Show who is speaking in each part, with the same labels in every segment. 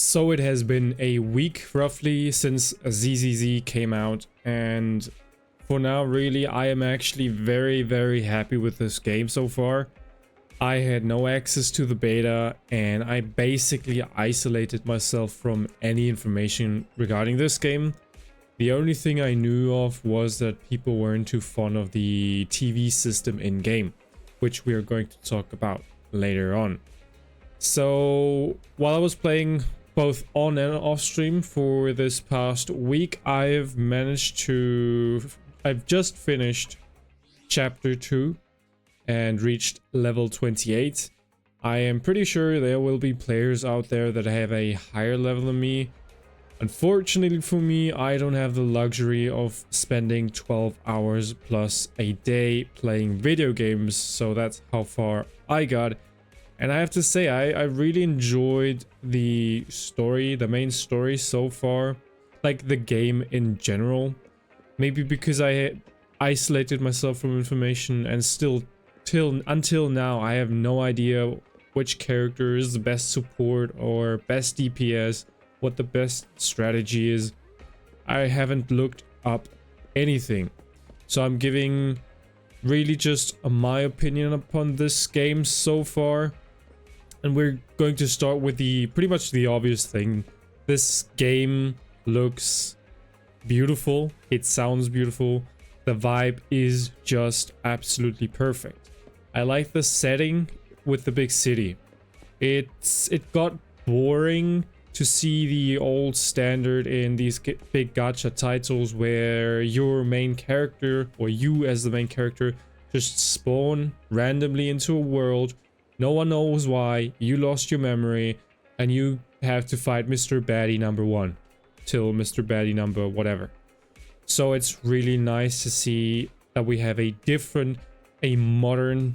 Speaker 1: So it has been a week roughly since ZZZ came out, and for now really I am actually very happy with this game so far. I had no access to the beta and I basically isolated myself from any information regarding this game. The only thing I knew of was that people weren't too fond of the TV system in game, which we are going to talk about later on. So while I was playing both on and off stream for this past week, I've just finished chapter 2 and reached level 28. I am pretty sure there will be players out there that have a higher level than me. Unfortunately for me, I don't have the luxury of spending 12 hours plus a day playing video games, so that's how far I got. And I have to say, I really enjoyed the story, the main story so far. Like the game in general. Maybe because I isolated myself from information and until now I have no idea which character is the best support or best DPS, what the best strategy is. I haven't looked up anything. So I'm giving really just my opinion upon this game so far. And we're going to start with pretty much the obvious thing. This game looks beautiful. It sounds beautiful. The vibe is just absolutely perfect. I like the setting with the big city. It got boring to see the old standard in these big gacha titles where your main character, or you as the main character, just spawn randomly into a world. No one knows why, you lost your memory, and you have to fight Mr. Baddie number 1 till Mr. Baddie number whatever. So it's really nice to see that we have a modern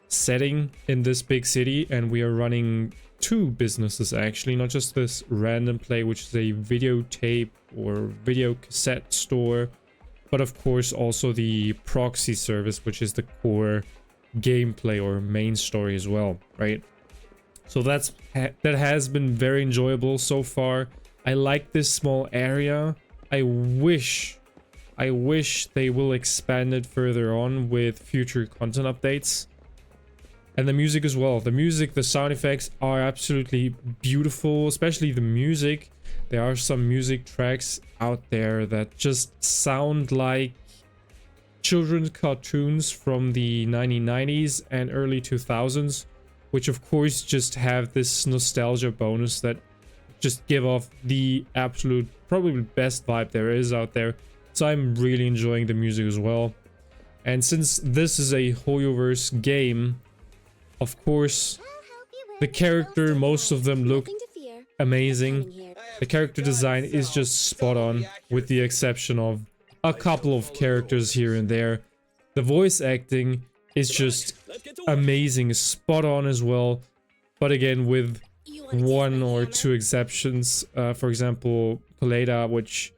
Speaker 1: setting in this big city, and we are running 2 businesses actually, not just this random play, which is a videotape or video cassette store, but of course also the proxy service, which is the core gameplay or main story as well, right? So that has been very enjoyable so far. I like this small area. I wish they will expand it further on with future content updates. And the music as well. The sound effects are absolutely beautiful, especially the music. There are some music tracks out there that just sound like children's cartoons from the 1990s and early 2000s, which of course just have this nostalgia bonus that just give off the absolute probably best vibe there is out there. So I'm really enjoying the music as well. And since this is a Hoyoverse game, of course the character, most of them look amazing. The character design is just spot on, with the exception of a couple of characters here and there. The voice acting is just amazing, spot on as well, but again with 1 or 2 exceptions. For example, Poleda, which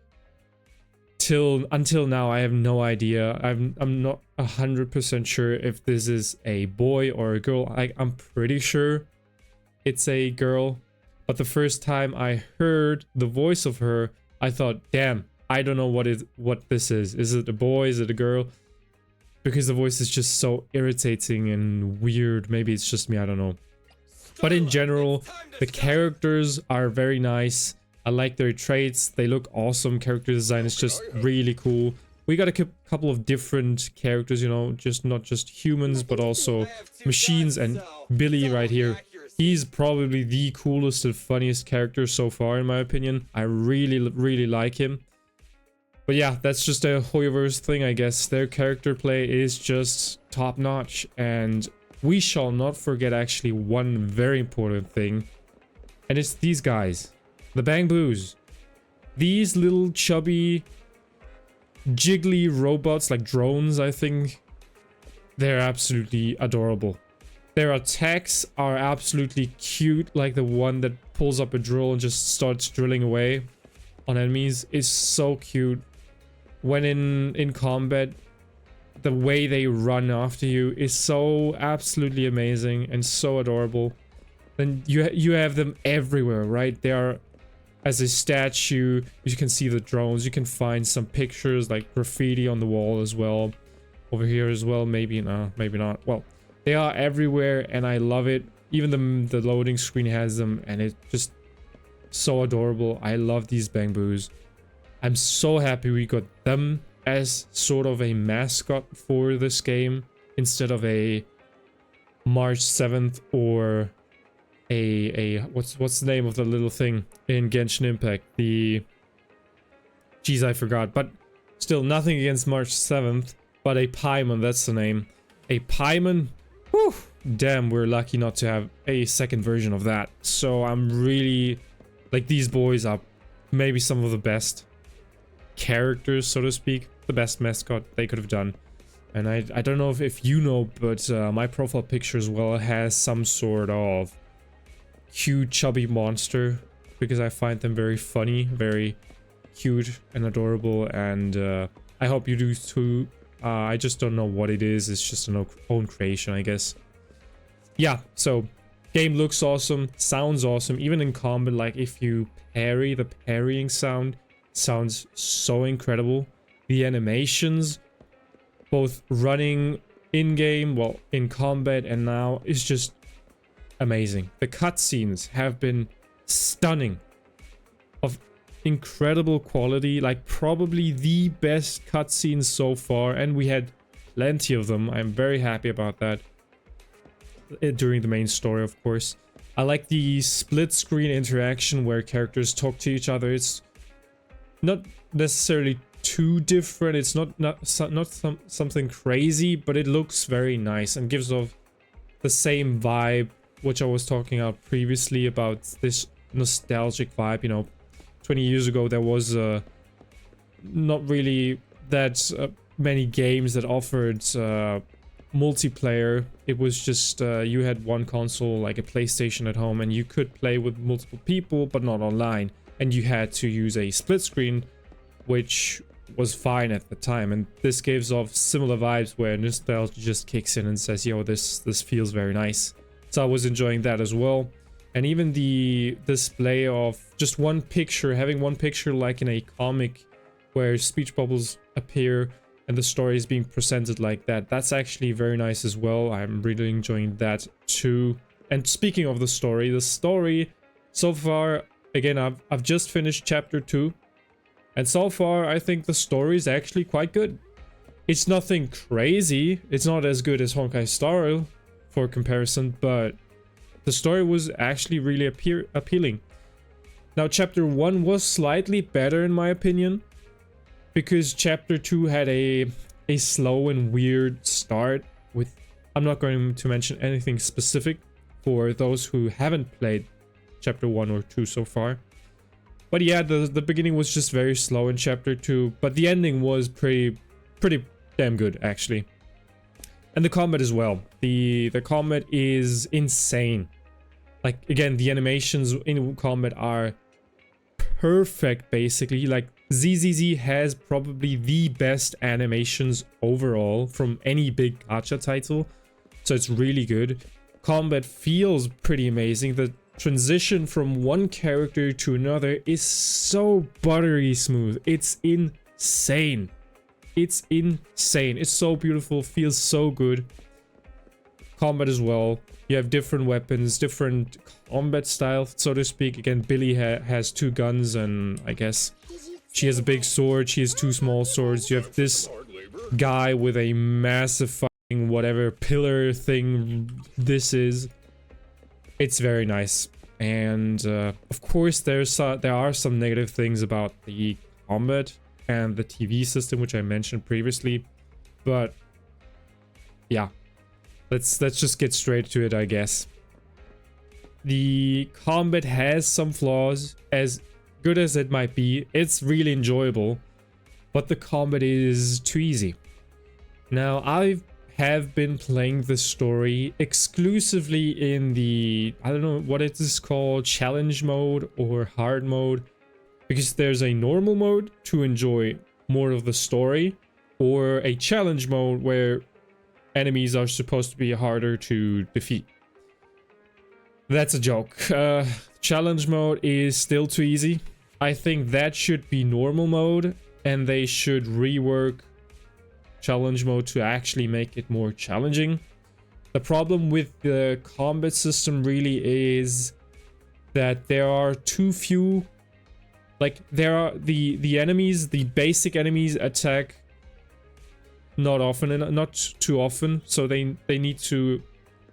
Speaker 1: until now I have no idea. I'm not 100% sure if this is a boy or a girl. I'm pretty sure it's a girl, but the first time I heard the voice of her, I thought, damn, I don't know what this is. Is it a boy? Is it a girl? Because the voice is just so irritating and weird. Maybe it's just me, I don't know. But in general, the characters are very nice. I like their traits. They look awesome. Character design is just really cool. We got a couple of different characters, you know, not just humans, but also machines. And Billy right here, he's probably the coolest and funniest character so far, in my opinion. I really like him. But yeah, that's just a Hoyoverse thing, I guess. Their character play is just top notch. And we shall not forget actually one very important thing. And it's these guys. The Bang Boos. These little chubby, jiggly robots, like drones, I think. They're absolutely adorable. Their attacks are absolutely cute, like the one that pulls up a drill and just starts drilling away on enemies is so cute. When in combat, the way they run after you is so absolutely amazing and so adorable. then you have them everywhere, right? They are as a statue. You can see the drones. You can find some pictures like graffiti on the wall as well. Over here as well, maybe no, maybe not. Well, they are everywhere and I love it. Even the loading screen has them and it's just so adorable. I love these Bangboos. I'm so happy we got them as sort of a mascot for this game instead of a March 7th or a what's the name of the little thing in Genshin Impact? Geez, I forgot. But still, nothing against March 7th, but a Paimon, that's the name. A Paimon. Whew, damn, we're lucky not to have a second version of that. So I'm really like, these boys are maybe some of the best characters, so to speak, the best mascot they could have done. And I don't know if you know, but my profile picture as well has some sort of cute chubby monster, because I find them very funny, very cute and adorable, and I hope you do too. I just don't know what it is. It's just an own creation, I guess. Yeah, so game looks awesome, sounds awesome, even in combat. Like if you parry, the parrying sound sounds so incredible. The animations, both running in-game, well, in combat and now, is just amazing. The cutscenes have been stunning, of incredible quality, like probably the best cutscenes so far, and we had plenty of them. I'm very happy about that. During the main story, of course. I like the split screen interaction where characters talk to each other. It's not necessarily too different. It's not something crazy, but it looks very nice and gives off the same vibe, which I was talking about previously, about this nostalgic vibe. You know, 20 years ago there was not really that many games that offered multiplayer. It was just you had one console, like a PlayStation at home, and you could play with multiple people but not online, and you had to use a split screen, which was fine at the time. And this gives off similar vibes where nostalgia just kicks in and says, yo, this feels very nice. So I was enjoying that as well. And even the display of just one picture, having one picture like in a comic where speech bubbles appear and the story is being presented like that, that's actually very nice as well. I'm really enjoying that too. And speaking of the story so far, again, I've just finished chapter 2, and so far I think the story is actually quite good. It's nothing crazy, it's not as good as Honkai Star Rail for comparison, but the story was actually really appealing. Now chapter 1 was slightly better in my opinion, because chapter 2 had a slow and weird start with, I'm not going to mention anything specific for those who haven't played chapter 1 or 2 so far. But yeah, the beginning was just very slow in chapter 2, but the ending was pretty damn good actually. And the combat as well. The combat is insane. Like, again, the animations in combat are perfect basically. Like, ZZZ has probably the best animations overall from any big gacha title, so it's really good. Combat feels pretty amazing. The transition from one character to another is so buttery smooth. It's insane. It's insane. It's so beautiful, feels so good. Combat as well. You have different weapons, different combat style, so to speak. Again, Billy has 2 guns, and I guess she has a big sword. She has 2 small swords. You have this guy with a massive fucking whatever pillar thing this is. It's very nice. And of course there are some negative things about the combat and the TV system, which I mentioned previously. But yeah, let's just get straight to it, I guess. The combat has some flaws. As good as it might be, it's really enjoyable, but the combat is too easy. Now, I have been playing the story exclusively in the, I don't know what it is called, challenge mode or hard mode, because there's a normal mode to enjoy more of the story, or a challenge mode where enemies are supposed to be harder to defeat. That's a joke. Challenge mode is still too easy. I think that should be normal mode, and they should rework challenge mode to actually make it more challenging. The problem with the combat system really is that there are too few, like there are the enemies, the basic enemies attack not often and not too often, so they need to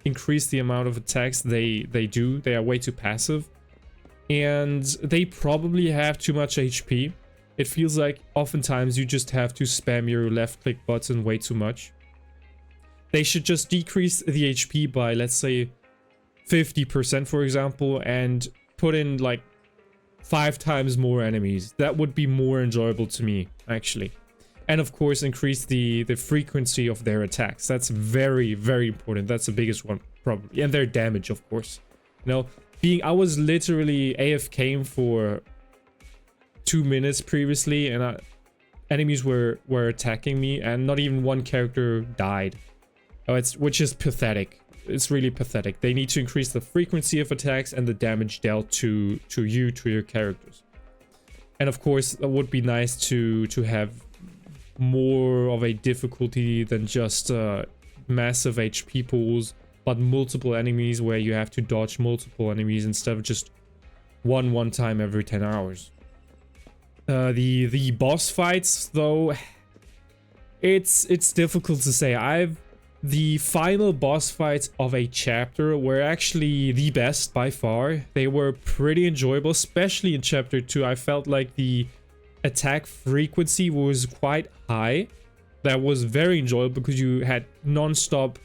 Speaker 1: increase the amount of attacks they do. They are way too passive, and they probably have too much HP. It feels like oftentimes you just have to spam your left click button way too much. They should just decrease the HP by, let's say, 50%, for example, and put in like 5 times more enemies. That would be more enjoyable to me, actually. And of course, increase the frequency of their attacks. That's very, very important. That's the biggest one, probably. And their damage, of course. You know, I was literally AFKing for 2 minutes previously, and enemies were attacking me, and not even one character died. Which is pathetic. It's really pathetic. They need to increase the frequency of attacks and the damage dealt to your characters. And of course, it would be nice to have more of a difficulty than just massive HP pools, but multiple enemies where you have to dodge multiple enemies instead of just one time every 10 hours. The boss fights, though, it's difficult to say. The final boss fights of a chapter were actually the best by far. They were pretty enjoyable, especially in chapter 2. I felt like the attack frequency was quite high. That was very enjoyable because you had non-stop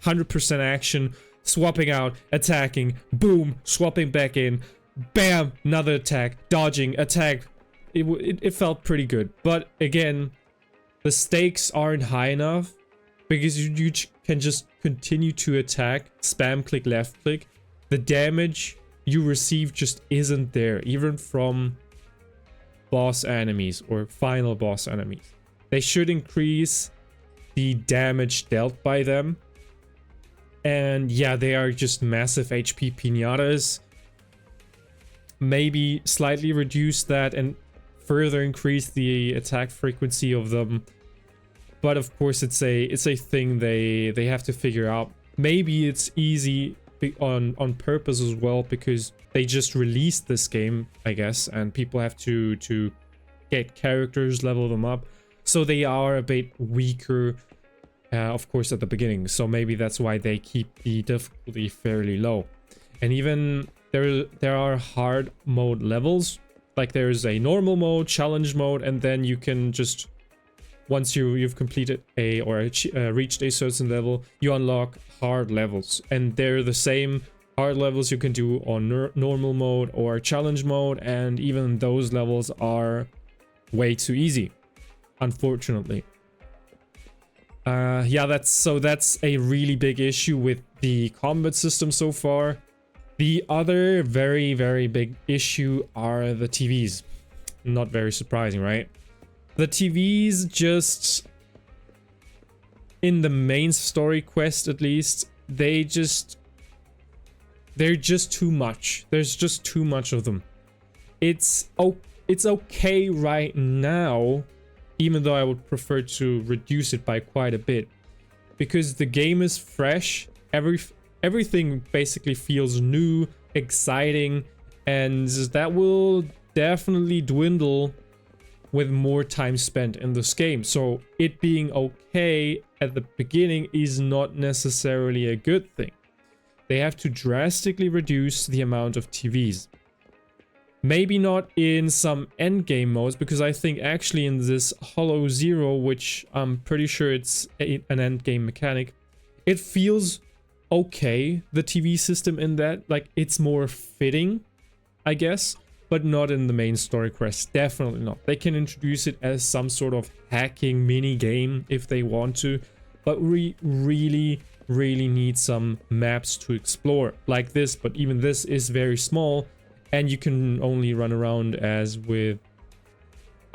Speaker 1: 100% action, swapping out, attacking, boom, swapping back in, bam, another attack, dodging, attack. It felt pretty good. But again, the stakes aren't high enough, because you can just continue to attack, spam click, left click. The damage you receive just isn't there, even from boss enemies or final boss enemies. They should increase the damage dealt by them. And yeah, they are just massive HP pinatas. Maybe slightly reduce that and further increase the attack frequency of them. But of course, it's a thing they have to figure out. Maybe it's easy on purpose as well, because they just released this game, I guess, and people have to get characters, level them up, so they are a bit weaker, of course, at the beginning. So maybe that's why they keep the difficulty fairly low. And even there are hard mode levels. Like there's a normal mode, challenge mode, and then you can just, once you've completed reached a certain level, you unlock hard levels, and they're the same hard levels you can do on normal mode or challenge mode, and even those levels are way too easy, unfortunately. Yeah, that's a really big issue with the combat system so far. The other very, very big issue are the TVs. Not very surprising, right? The TVs just, in the main story quest at least, they're just too much. There's just too much of them. It's okay right now, even though I would prefer to reduce it by quite a bit, because the game is fresh. Everything basically feels new, exciting, and that will definitely dwindle with more time spent in this game. So it being okay at the beginning is not necessarily a good thing. They have to drastically reduce the amount of TVs. Maybe not in some endgame modes, because I think actually in this Hollow Zero, which I'm pretty sure it's an endgame mechanic, it feels okay, the TV system in that. Like, it's more fitting, I guess. But not in the main story quest. Definitely not. They can introduce it as some sort of hacking mini game if they want to, but we really need some maps to explore like this. But even this is very small, and you can only run around as with,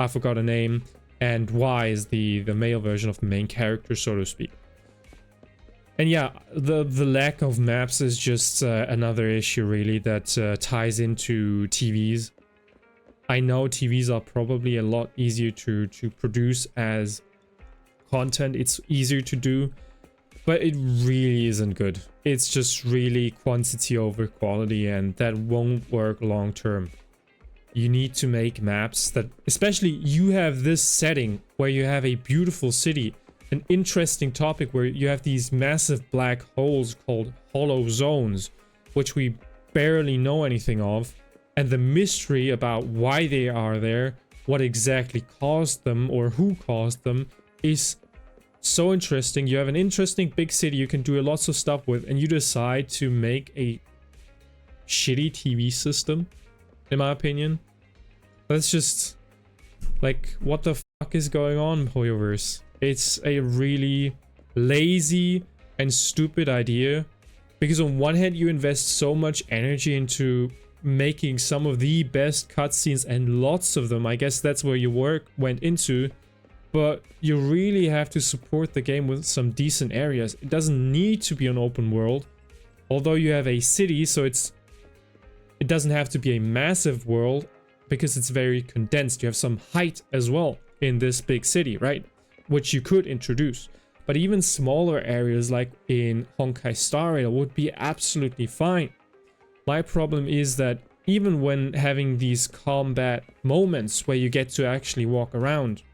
Speaker 1: I forgot a name, and Y is the male version of the main character, so to speak. And yeah, the lack of maps is just another issue really that ties into TVs. I know TVs are probably a lot easier to produce as content. It's easier to do, but it really isn't good. It's just really quantity over quality, and that won't work long term. You need to make maps that, especially you have this setting where you have a beautiful city, an interesting topic where you have these massive black holes called hollow zones, which we barely know anything of, and the mystery about why they are there, what exactly caused them or who caused them, is so interesting. You have an interesting big city you can do lots of stuff with, and you decide to make a shitty TV system, in my opinion. That's just like, what the fuck is going on, Hoyoverse? It's a really lazy and stupid idea, because on one hand you invest so much energy into making some of the best cutscenes, and lots of them, I guess that's where your work went into, but you really have to support the game with some decent areas. It doesn't need to be an open world, although you have a city, so it doesn't have to be a massive world, because it's very condensed. You have some height as well in this big city, right? Which you could introduce. But even smaller areas like in Honkai Star Rail would be absolutely fine. My problem is that even when having these combat moments where you get to actually walk around,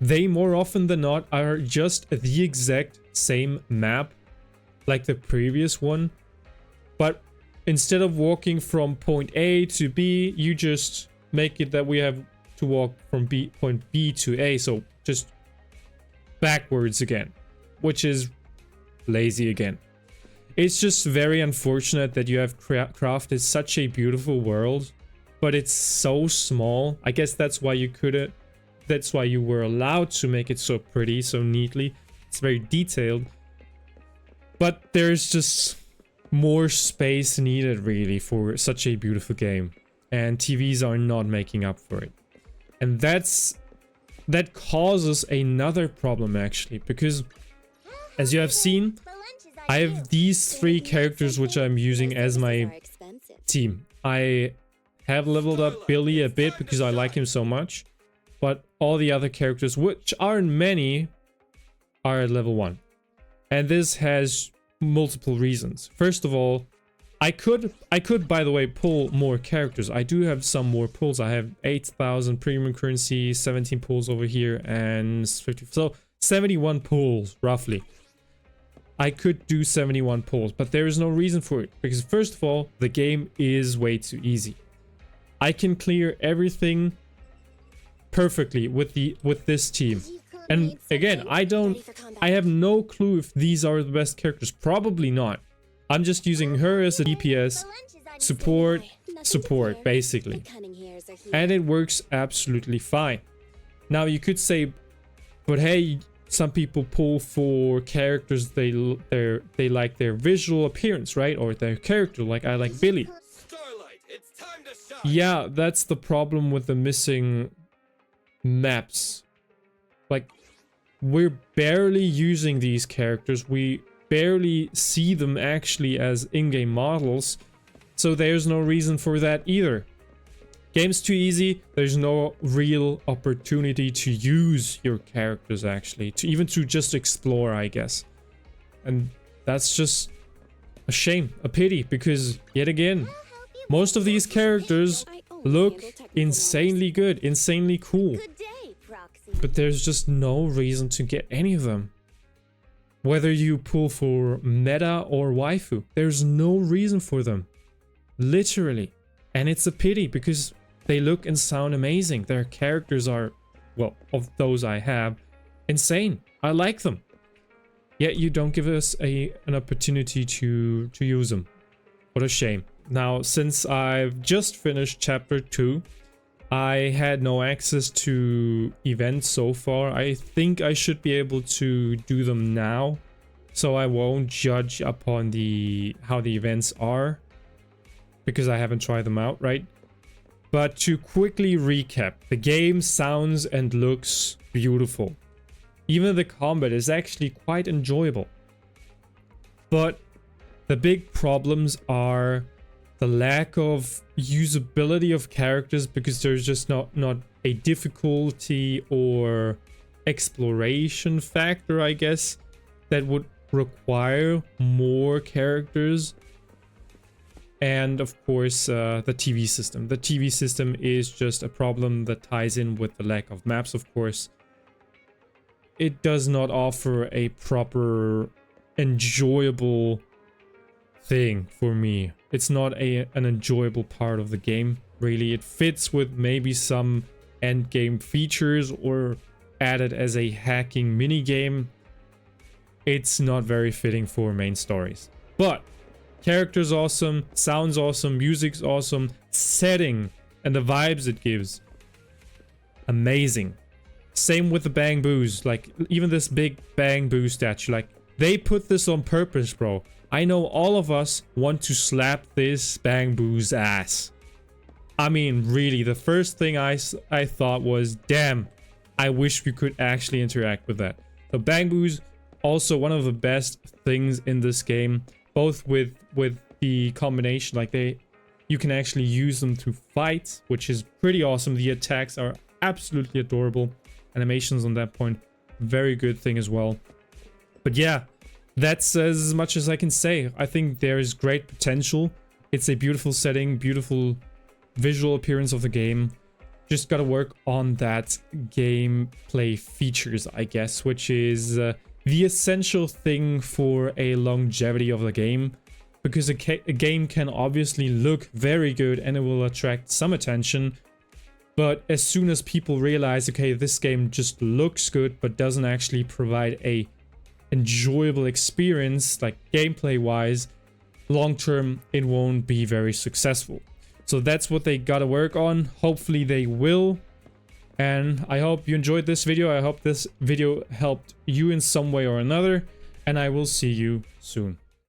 Speaker 1: they more often than not are just the exact same map like the previous one, but instead of walking from point A to B, you just make it that we have to walk from point B to A, so just backwards again, which is lazy again. It's just very unfortunate that you have crafted such a beautiful world, but it's so small. I guess that's why you were allowed to make it so pretty, so neatly. It's very detailed, but there's just more space needed really for such a beautiful game, and TVs are not making up for it. And that causes another problem actually, because as you have seen, I have these 3 characters which I'm using as my team. I have leveled up Billy a bit because I like him so much, but all the other characters, which aren't many, are at level 1. And this has multiple reasons. First of all, I could by the way pull more characters. I do have some more pulls. I have 8,000 premium currency, 17 pulls over here, and 50, so 71 pulls roughly. I could do 71 pulls, but there is no reason for it, because first of all, the game is way too easy. I can clear everything perfectly with this team. And again, I have no clue if these are the best characters. Probably not. I'm just using her as a DPS support, basically. And it works absolutely fine. Now you could say, but hey, some people pull for characters they like their visual appearance, right? Or their character, like I like Billy. Yeah, that's the problem with the missing maps. Like, we're barely using these characters. We barely see them actually as in-game models, so there's no reason for that either. Game's too easy. There's no real opportunity to use your characters actually, to just explore, I guess. And that's just a shame, a pity, because yet again, most of these characters look insanely good, insanely cool. But there's just no reason to get any of them. Whether you pull for meta or waifu, there's no reason for them. Literally. And it's a pity, because they look and sound amazing. Their characters are, well, of those I have, insane. I like them. Yet you don't give us an opportunity to use them. What a shame. Now, since I've just finished chapter 2, I had no access to events so far. I think I should be able to do them now, so I won't judge upon how the events are, because I haven't tried them out, right? But to quickly recap, the game sounds and looks beautiful. Even the combat is actually quite enjoyable. But the big problems are the lack of usability of characters, because there's just not a difficulty or exploration factor, I guess, that would require more characters. And of course, the TV system. The TV system is just a problem that ties in with the lack of maps, of course. It does not offer a proper enjoyable thing for me. It's not an enjoyable part of the game, really. It fits with maybe some end game features or added as a hacking mini game. It's not very fitting for main stories. But characters awesome, sounds awesome, music's awesome, setting and the vibes it gives, amazing. Same with the Bang Boos, like even this big Bang Boo statue, like they put this on purpose, bro. I know all of us want to slap this Bang Boo's ass. I mean, really, the first thing I thought was, damn, I wish we could actually interact with that. The Bang Boos, also one of the best things in this game, both with the combination, like you can actually use them to fight, which is pretty awesome. The attacks are absolutely adorable. Animations on that point, very good thing as well. But yeah, that's as much as I can say. I think there is great potential. It's a beautiful setting, beautiful visual appearance of the game. Just gotta work on that gameplay features, I guess, which is the essential thing for a longevity of the game. Because a game can obviously look very good and it will attract some attention. But as soon as people realize, okay, this game just looks good but doesn't actually provide a enjoyable experience, like gameplay wise, long term it won't be very successful. So that's what they gotta work on. Hopefully they will. And I hope you enjoyed this video. I hope this video helped you in some way or another. And I will see you soon.